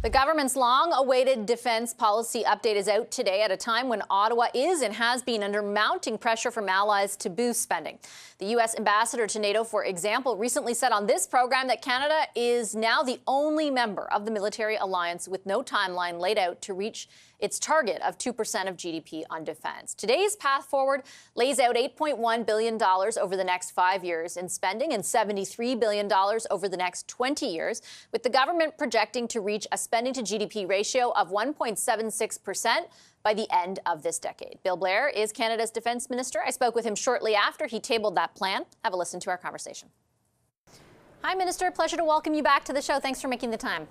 The government's long-awaited defense policy update is out today at a time when Ottawa is and has been under mounting pressure from allies to boost spending. The U.S. ambassador to NATO, for example, recently said on this program that Canada is now the only member of the military alliance with no timeline laid out to reach its target of 2% of GDP on defense. Today's path forward lays out $8.1 billion over the next 5 years in spending and $73 billion over the next 20 years, with the government projecting to reach a spending to GDP ratio of 1.76% by the end of this decade. Bill Blair is Canada's defense minister. I spoke with him shortly after he tabled that plan. Have a listen to our conversation. Hi, Minister. Pleasure to welcome you back to the show. Thanks for making the time.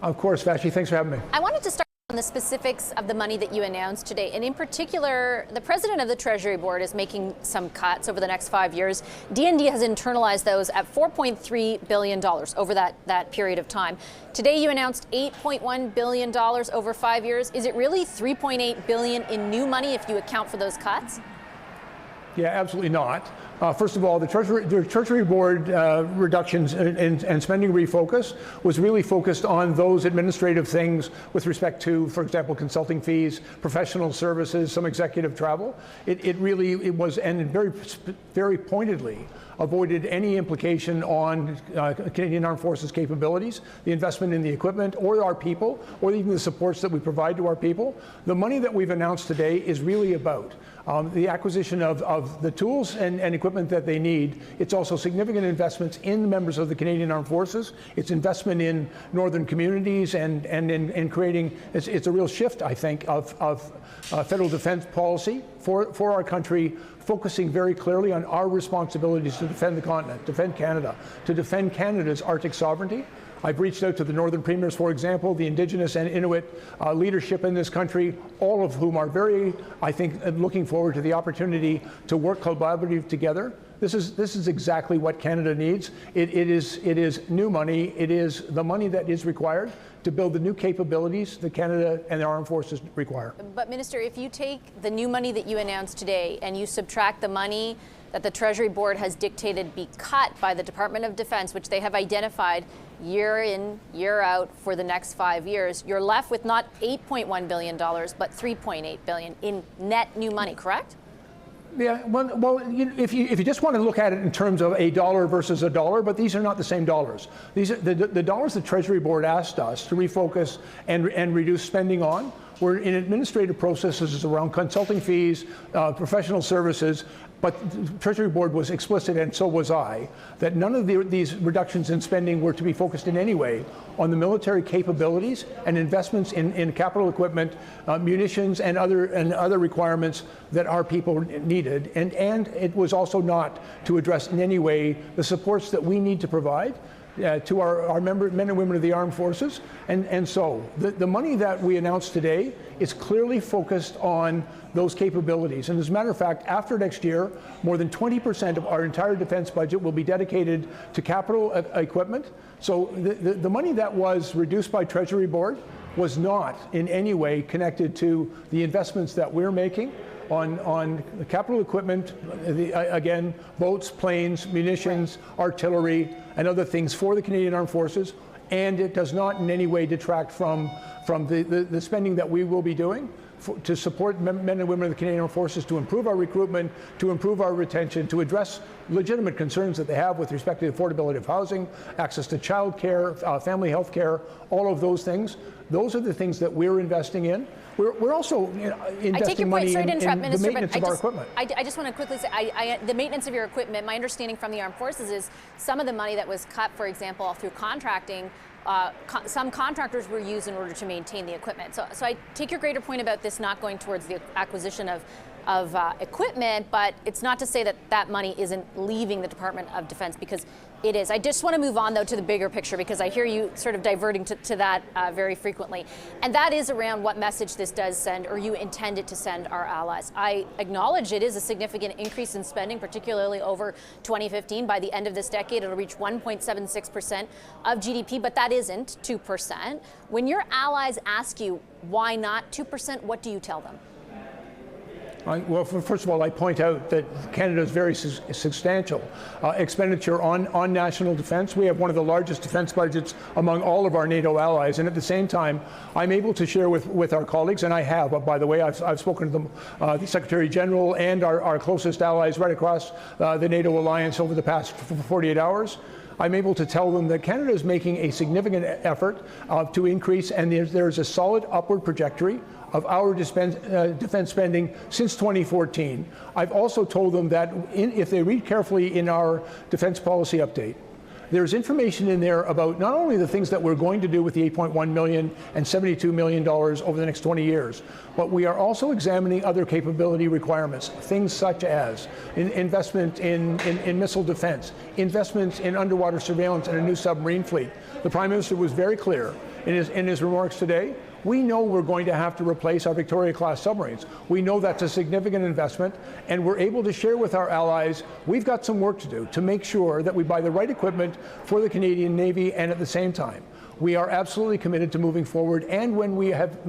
Of course, Vashi. Thanks for having me. I wanted to start on the specifics of the money that you announced today. And in particular, the president of the Treasury Board is making some cuts over the next 5 years. DND has internalized those at $4.3 billion over that period of time. Today, you announced $8.1 billion over 5 years. Is it really $3.8 billion in new money if you account for those cuts? Yeah, absolutely not. First of all, the Treasury Board reductions and spending refocus was really focused on those administrative things with respect to, for example, consulting fees, professional services, some executive travel. It was, and very pointedly, avoided any implication on Canadian Armed Forces capabilities, the investment in the equipment, or our people, or even the supports that we provide to our people. The money that we've announced today is really about the acquisition of the tools and equipment that they need. It's also significant investments in members of the Canadian Armed Forces. It's investment in northern communities and in creating, it's a real shift, I think, of federal defense policy for our country, focusing very clearly on our responsibilities to defend the continent, defend Canada, to defend Canada's Arctic sovereignty. I've reached out to the northern premiers, for example, the Indigenous and Inuit leadership in this country, all of whom are very, I think, looking forward to the opportunity to work collaboratively together. This is exactly what Canada needs. It is new money. It is the money that is required to build the new capabilities that Canada and the armed forces require. But Minister, if you take the new money that you announced today and you subtract the money that the Treasury Board has dictated be cut by the Department of Defense, which they have identified year in, year out for the next 5 years, you're left with not $8.1 billion, but $3.8 billion in net new money, correct? Yeah, well, if you just want to look at it in terms of a dollar versus a dollar, but these are not the same dollars. These are the dollars the Treasury Board asked us to refocus and reduce spending on were in administrative processes around consulting fees, professional services. But the Treasury Board was explicit, and so was I, that none of these reductions in spending were to be focused in any way on the military capabilities and investments in capital equipment, munitions, and other requirements that our people needed. And it was also not to address in any way the supports that we need to provide to our men and women of the armed forces. And so the money that we announced today is clearly focused on those capabilities. And as a matter of fact, after next year, more than 20% of our entire defense budget will be dedicated to capital equipment. So the money that was reduced by Treasury Board was not in any way connected to the investments that we're making on capital equipment, again, boats, planes, munitions, artillery, and other things for the Canadian Armed Forces. And it does not in any way detract from the spending that we will be doing to support men and women of the Canadian Armed Forces, to improve our recruitment, to improve our retention, to address legitimate concerns that they have with respect to the affordability of housing, access to child care, family health care, all of those things. Those are the things that we're investing in. We're also investing money in the maintenance of our equipment. I just want to quickly say, the maintenance of your equipment, my understanding from the armed forces is some of the money that was cut, for example, through contracting, some contractors were used in order to maintain the equipment. So I take your greater point about this not going towards the acquisition of equipment, but it's not to say that that money isn't leaving the Department of Defense, because it is. I just want to move on, though, to the bigger picture, because I hear you sort of diverting to that very frequently. And that is around what message this does send, or you intend it to send our allies. I acknowledge it is a significant increase in spending, particularly over 2015. By the end of this decade, it'll reach 1.76% of GDP, but that isn't 2%. When your allies ask you why not 2%, what do you tell them? Well, first of all, I point out that Canada's very substantial expenditure on national defence. We have one of the largest defence budgets among all of our NATO allies, and at the same time, I'm able to share with our colleagues, and I have, by the way, I've spoken to them, the Secretary General and our closest allies right across the NATO alliance over the past 48 hours. I'm able to tell them that Canada is making a significant effort to increase, and there's a solid upward trajectory of our defense spending since 2014. I've also told them that if they read carefully in our defense policy update, there's information in there about not only the things that we're going to do with the $8.1 million and $72 million over the next 20 years, but we are also examining other capability requirements, things such as investment in missile defense, investments in underwater surveillance and a new submarine fleet. The Prime Minister was very clear in his remarks today. We know we're going to have to replace our Victoria-class submarines. We know that's a significant investment, and we're able to share with our allies we've got some work to do to make sure that we buy the right equipment for the Canadian Navy, and at the same time, we are absolutely committed to moving forward. And when we have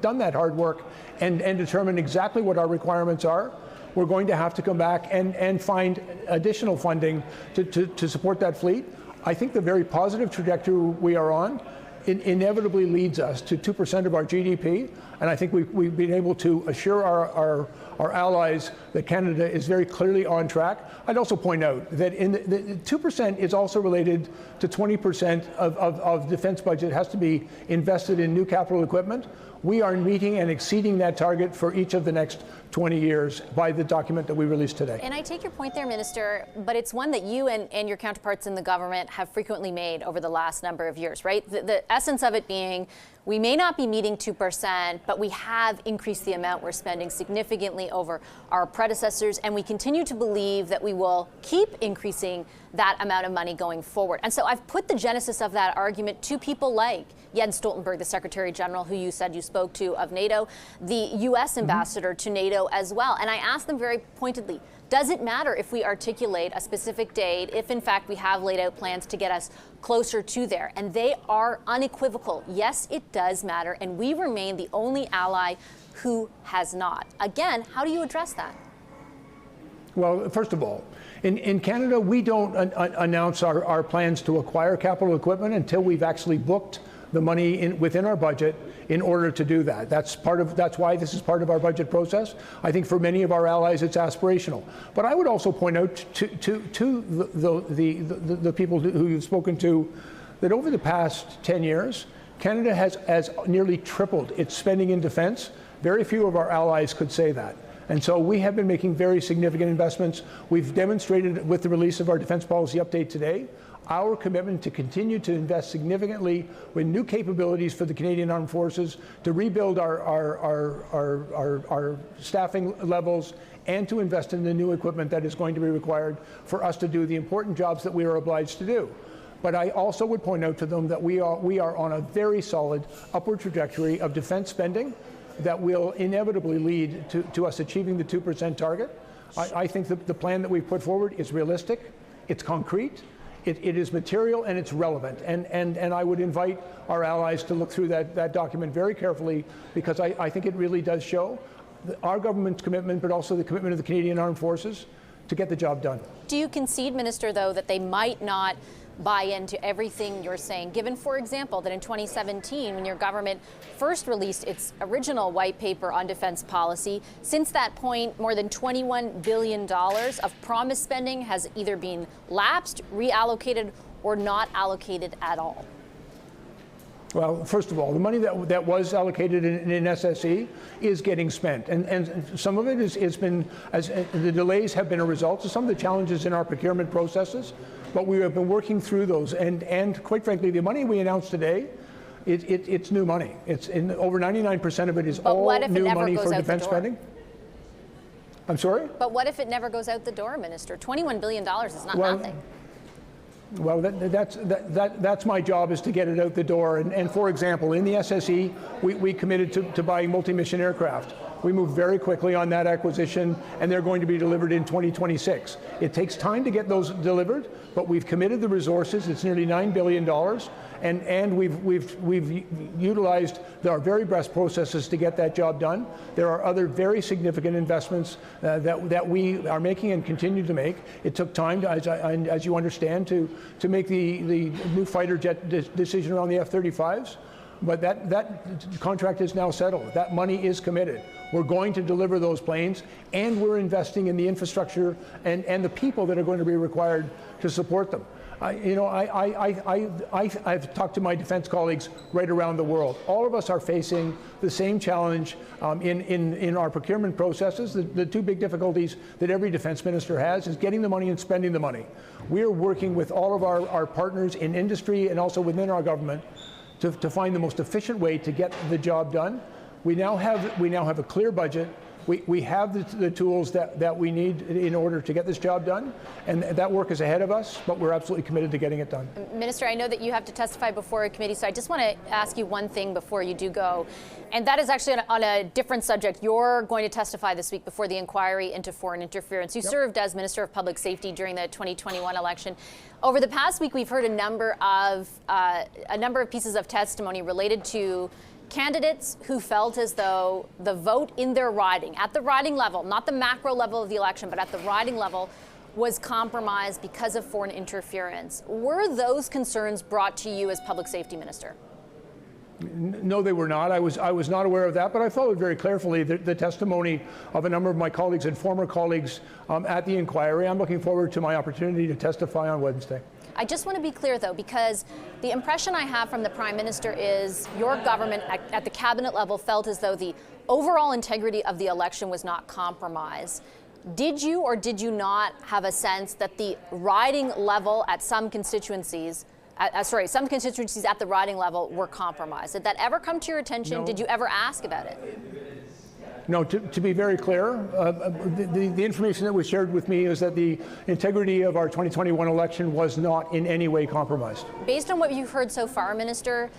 done that hard work and determined exactly what our requirements are, we're going to have to come back and find additional funding to support that fleet. I think the very positive trajectory we are on inevitably leads us to 2% of our GDP, and I think we've been able to assure our allies that Canada is very clearly on track. I'd also point out that the 2% is also related to 20% of defense budget has to be invested in new capital equipment. We are meeting and exceeding that target for each of the next 20 years by the document that we released today. And I take your point there, Minister, but it's one that you and your counterparts in the government have frequently made over the last number of years, right? The essence of it being, we may not be meeting 2%, but we have increased the amount we're spending significantly over our predecessors, and we continue to believe that we will keep increasing that amount of money going forward. And so I've put the genesis of that argument to people like Jens Stoltenberg, the Secretary General, who you said you spoke to, of NATO, the U.S. ambassador to NATO as well. And I asked them very pointedly, does it matter if we articulate a specific date, if in fact we have laid out plans to get us closer to there? And they are unequivocal. Yes, it does matter, and we remain the only ally who has not. Again, how do you address that? Well, first of all, in Canada, we don't announce our plans to acquire capital equipment until we've actually booked the money within our budget in order to do that. That's why this is part of our budget process. I think for many of our allies, it's aspirational. But I would also point out to the people who you've spoken to that over the past 10 years, Canada has nearly tripled its spending in defense. Very few of our allies could say that. And so we have been making very significant investments. We've demonstrated with the release of our defense policy update today our commitment to continue to invest significantly with new capabilities for the Canadian Armed Forces, to rebuild our staffing levels, and to invest in the new equipment that is going to be required for us to do the important jobs that we are obliged to do. But I also would point out to them that we are on a very solid upward trajectory of defense spending that will inevitably lead to us achieving the 2% target. I think the plan that we've put forward is realistic, it's concrete, it is material, and it's relevant. And I would invite our allies to look through that document very carefully, because I think it really does show our government's commitment, but also the commitment of the Canadian Armed Forces to get the job done. Do you concede, Minister, though, that they might not buy into everything you're saying, given, for example, that in 2017, when your government first released its original white paper on defense policy, since that point, more than $21 billion of promised spending has either been lapsed, reallocated, or not allocated at all? Well, first of all, the money that was allocated in SSE is getting spent, and some of it has been, as the delays have been a result of some of the challenges in our procurement processes, but we have been working through those, and quite frankly, the money we announced today, it's new money. It's over 99% of it is all new money for defense spending. I'm sorry? But what if it never goes out the door, Minister? $21 billion is not nothing. Well, that's my job, is to get it out the door. And for example, in the SSE, we committed to buying multi-mission aircraft. We moved very quickly on that acquisition, and they're going to be delivered in 2026. It takes time to get those delivered, but we've committed the resources. It's nearly $9 billion, and we've utilized our very best processes to get that job done. There are other very significant investments that we are making and continue to make. It took time, as you understand, to make the new fighter jet decision around the F-35s. But that contract is now settled. That money is committed. We're going to deliver those planes, and we're investing in the infrastructure and the people that are going to be required to support them. I've talked to my defense colleagues right around the world. All of us are facing the same challenge in our procurement processes. The two big difficulties that every defense minister has is getting the money and spending the money. We are working with all of our partners in industry and also within our government to find the most efficient way to get the job done. We now have a clear budget. We have the tools that we need in order to get this job done, and that work is ahead of us, but we're absolutely committed to getting it done. Minister, I know that you have to testify before a committee, so I just want to ask you one thing before you do go, and that is actually on a different subject. You're going to testify this week before the inquiry into foreign interference. You served as Minister of Public Safety during the 2021 election. Over the past week, we've heard a number of pieces of testimony related to candidates who felt as though the vote in their riding, at the riding level, not the macro level of the election, but at the riding level, was compromised because of foreign interference. Were those concerns brought to you as Public Safety Minister? No, they were not. I was not aware of that, but I followed very carefully the testimony of a number of my colleagues and former colleagues at the inquiry. I'm looking forward to my opportunity to testify on Wednesday. I just want to be clear, though, because the impression I have from the Prime Minister is your government at the cabinet level felt as though the overall integrity of the election was not compromised. Did you or did you not have a sense that the riding level at some constituencies, some constituencies at the riding level were compromised? Did that ever come to your attention? No. Did you ever ask about it? No, to be very clear, the information that was shared with me is that the integrity of our 2021 election was not in any way compromised. Based on what you've heard so far, Minister,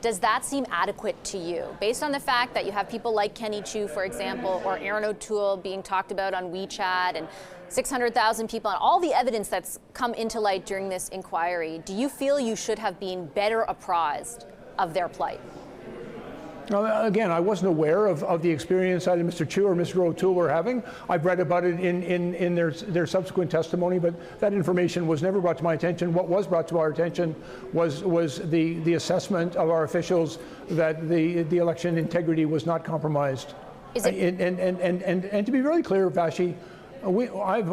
does that seem adequate to you? Based on the fact that you have people like Kenny Chiu, for example, or Aaron O'Toole being talked about on WeChat, and 600,000 people, and all the evidence that's come into light during this inquiry, do you feel you should have been better apprised of their plight? Again, I wasn't aware of the experience either Mr. Chiu or Mr. O'Toole were having. I've read about it in their subsequent testimony, but that information was never brought to my attention. What was brought to our attention was the assessment of our officials that the election integrity was not compromised. Is it? And to be really clear, Vashi, I've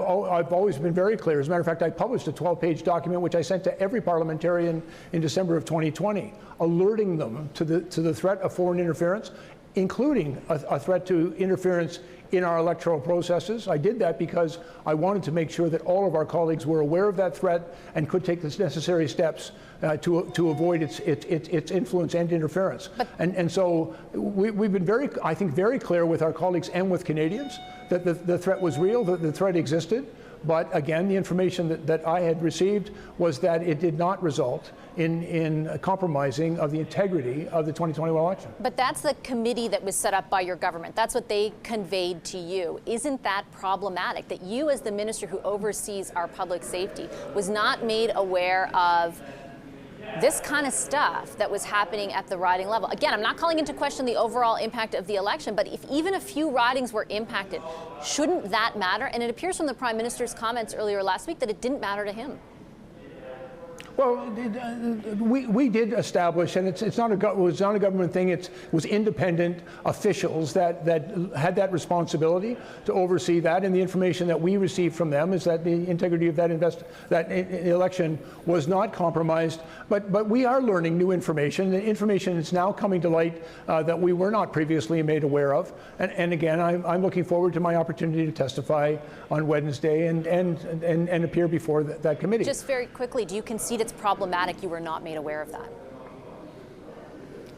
always been very clear. As a matter of fact, I published a 12-page document which I sent to every parliamentarian in December of 2020, alerting them to the threat of foreign interference, including a threat to interference in our electoral processes. I did that because I wanted to make sure that all of our colleagues were aware of that threat and could take the necessary steps to avoid its influence and interference. And so we've been very clear with our colleagues and with Canadians that the threat was real, that the threat existed. But again, the information that I had received was that it did not result in compromising of the integrity of the 2021 election. But that's the committee that was set up by your government. That's what they conveyed to you. Isn't that problematic that you, as the minister who oversees our public safety, was not made aware of this kind of stuff that was happening at the riding level? Again, I'm not calling into question the overall impact of the election, but if even a few ridings were impacted, shouldn't that matter? And it appears from the Prime Minister's comments earlier last week that it didn't matter to him. Well, we did establish, and it was not a government thing. It was independent officials that had that responsibility to oversee that. And the information that we received from them is that the integrity of that election was not compromised. But we are learning new information. The information is now coming to light that we were not previously made aware of. And again, I'm looking forward to my opportunity to testify on Wednesday and appear before that committee. Just very quickly, do you concede it's problematic you were not made aware of that?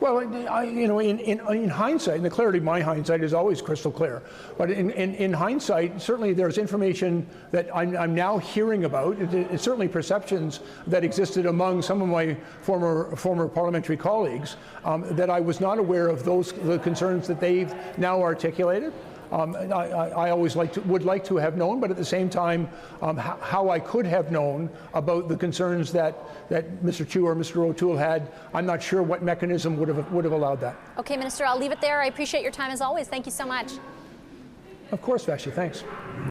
Well, in hindsight, and clearly my hindsight is always crystal clear, but in hindsight, certainly there's information that I'm now hearing about. It's certainly perceptions that existed among some of my former parliamentary colleagues that I was not aware of the concerns that they've now articulated. I always would like to have known, but at the same time, how I could have known about the concerns that Mr. Chu or Mr. O'Toole had, I'm not sure what mechanism would have allowed that. Okay, Minister, I'll leave it there. I appreciate your time as always. Thank you so much. Of course, Vashi, thanks.